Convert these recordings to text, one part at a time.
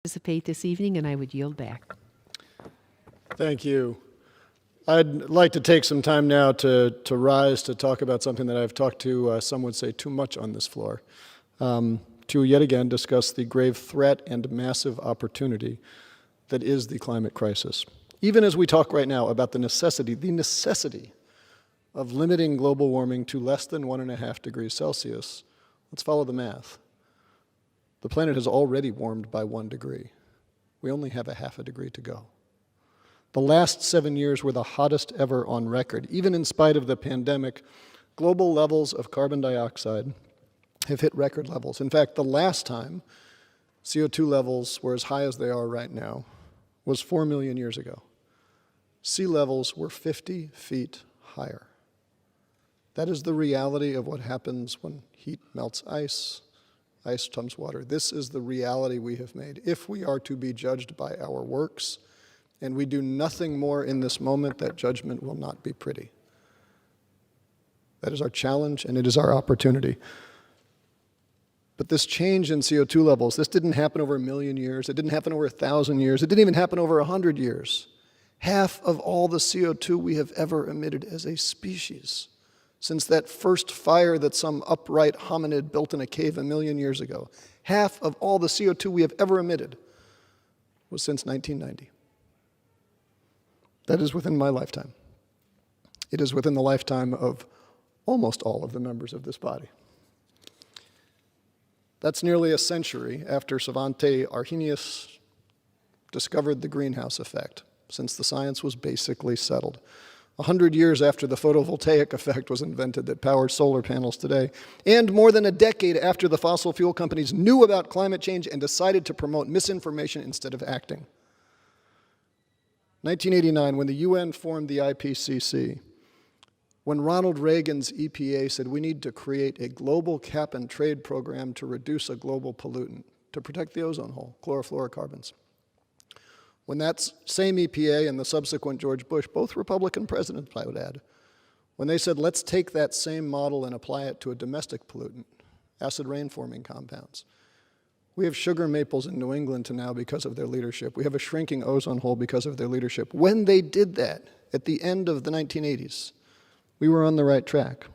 Participate this evening, and I would yield back. Thank you. I'd like to take some time now to rise to talk about something that I've talked to, some would say, too much on this floor, to yet again discuss the grave threat and massive opportunity that is the climate crisis. Even as we talk right now about the necessity of limiting global warming to less than 1.5 degrees Celsius, let's follow the math. The planet has already warmed by 1 degree. We only have 0.5 degree to go. The last 7 years were the hottest ever on record. Even in spite of the pandemic, global levels of carbon dioxide have hit record levels. In fact, the last time CO2 levels were as high as they are right now was 4 million years ago. Sea levels were 50 feet higher. That is the reality of what happens when heat melts ice, ice becomes water. This is the reality we have made. If we are to be judged by our works, and we do nothing more in this moment, that judgment will not be pretty. That is our challenge, and it is our opportunity. But this change in CO2 levels, this didn't happen over 1 million years. It didn't happen over 1,000 years. It didn't even happen over 100 years. Half of all the CO2 we have ever emitted as a species, since that first fire that some upright hominid built in a cave 1 million years ago, half of all the CO2 we have ever emitted was since 1990. That is within my lifetime. It is within the lifetime of almost all of the members of this body. That's nearly a century after Svante Arrhenius discovered the greenhouse effect, since the science was basically settled. 100 years after the photovoltaic effect was invented that powers solar panels today, and more than a decade after the fossil fuel companies knew about climate change and decided to promote misinformation instead of acting. 1989, when the UN formed the IPCC, when Ronald Reagan's EPA said we need to create a global cap and trade program to reduce a global pollutant, to protect the ozone hole, chlorofluorocarbons. When that same EPA and the subsequent George Bush, both Republican presidents, I would add, when they said, let's take that same model and apply it to a domestic pollutant, acid rain-forming compounds. We have sugar maples in New England to now because of their leadership. We have a shrinking ozone hole because of their leadership. When they did that at the end of the 1980s, we were on the right track.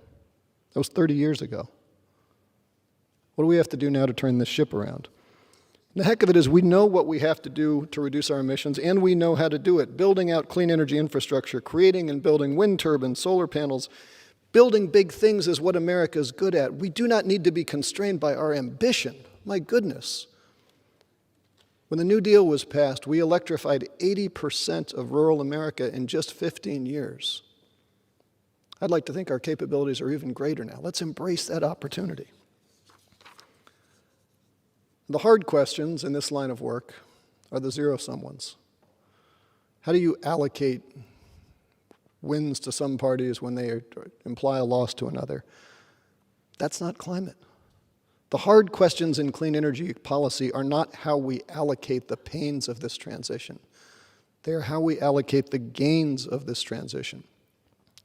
That was 30 years ago. What do we have to do now to turn this ship around? The heck of it is we know what we have to do to reduce our emissions, and we know how to do it. Building out clean energy infrastructure, creating and building wind turbines, solar panels, building big things is what America is good at. We do not need to be constrained by our ambition. My goodness. When the New Deal was passed, we electrified 80% of rural America in just 15 years. I'd like to think our capabilities are even greater now. Let's embrace that opportunity. The hard questions in this line of work are the zero-sum ones. How do you allocate wins to some parties when they imply a loss to another? That's not climate. The hard questions in clean energy policy are not how we allocate the pains of this transition. They are how we allocate the gains of this transition.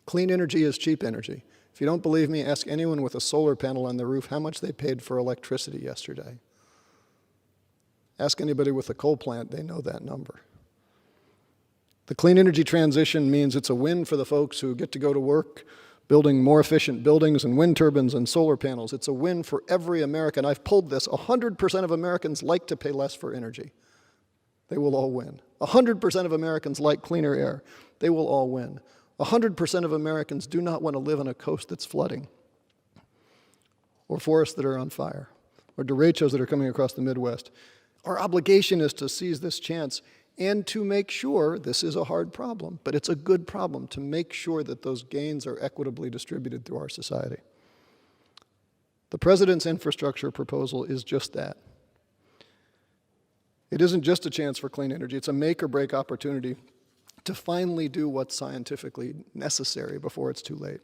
Clean energy is cheap energy. If you don't believe me, ask anyone with a solar panel on their roof how much they paid for electricity yesterday. Ask anybody with a coal plant, they know that number. The clean energy transition means it's a win for the folks who get to go to work building more efficient buildings and wind turbines and solar panels. It's a win for every American. I've pulled this. 100% of Americans like to pay less for energy. They will all win. 100% of Americans like cleaner air. They will all win. 100% of Americans do not want to live on a coast that's flooding, or forests that are on fire, or derechos that are coming across the Midwest. Our obligation is to seize this chance and to make sure, this is a hard problem, but it's a good problem, to make sure that those gains are equitably distributed through our society. The President's infrastructure proposal is just that. It isn't just a chance for clean energy, it's a make or break opportunity to finally do what's scientifically necessary before it's too late.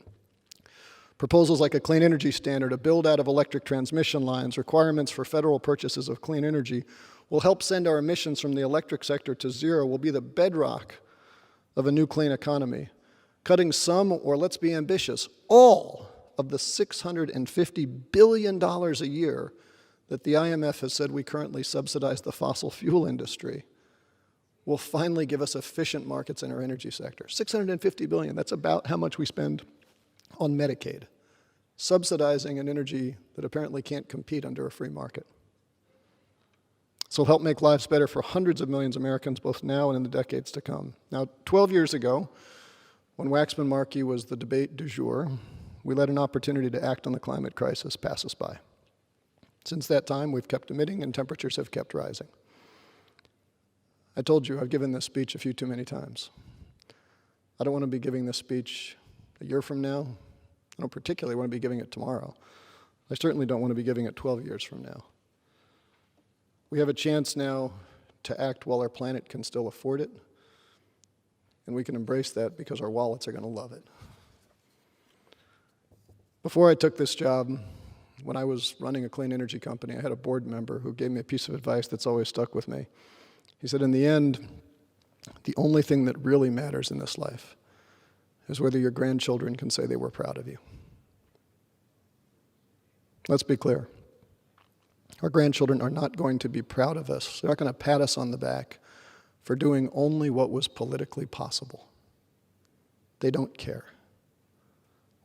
Proposals like a clean energy standard, a build out of electric transmission lines, requirements for federal purchases of clean energy will help send our emissions from the electric sector to zero, will be the bedrock of a new clean economy. Cutting some, or let's be ambitious, all of the $650 billion a year that the IMF has said we currently subsidize the fossil fuel industry will finally give us efficient markets in our energy sector. $650 billion, that's about how much we spend on Medicaid, subsidizing an energy that apparently can't compete under a free market. This will help make lives better for hundreds of millions of Americans, both now and in the decades to come. Now, 12 years ago, when Waxman-Markey was the debate du jour, we let an opportunity to act on the climate crisis pass us by. Since that time, we've kept emitting and temperatures have kept rising. I told you I've given this speech a few too many times. I don't want to be giving this speech a year from now. I don't particularly want to be giving it tomorrow. I certainly don't want to be giving it 12 years from now. We have a chance now to act while our planet can still afford it, and we can embrace that because our wallets are going to love it. Before I took this job, when I was running a clean energy company, I had a board member who gave me a piece of advice that's always stuck with me. He said, in the end, the only thing that really matters in this life is whether your grandchildren can say they were proud of you. Let's be clear. Our grandchildren are not going to be proud of us. They're not going to pat us on the back for doing only what was politically possible. They don't care.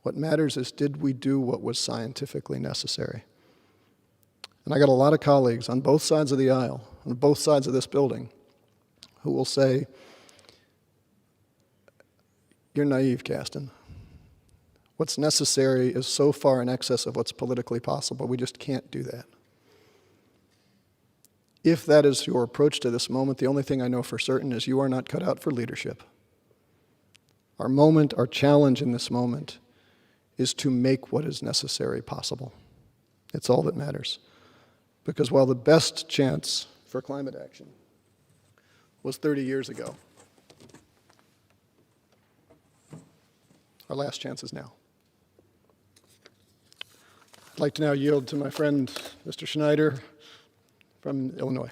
What matters is, did we do what was scientifically necessary? And I got a lot of colleagues on both sides of the aisle, on both sides of this building, who will say, you're naive, Kasten. What's necessary is so far in excess of what's politically possible, we just can't do that. If that is your approach to this moment, the only thing I know for certain is you are not cut out for leadership. Our moment, our challenge in this moment, is to make what is necessary possible. It's all that matters. Because while the best chance for climate action was 30 years ago, our last chance is now. I'd like to now yield to my friend, Mr. Schneider from Illinois.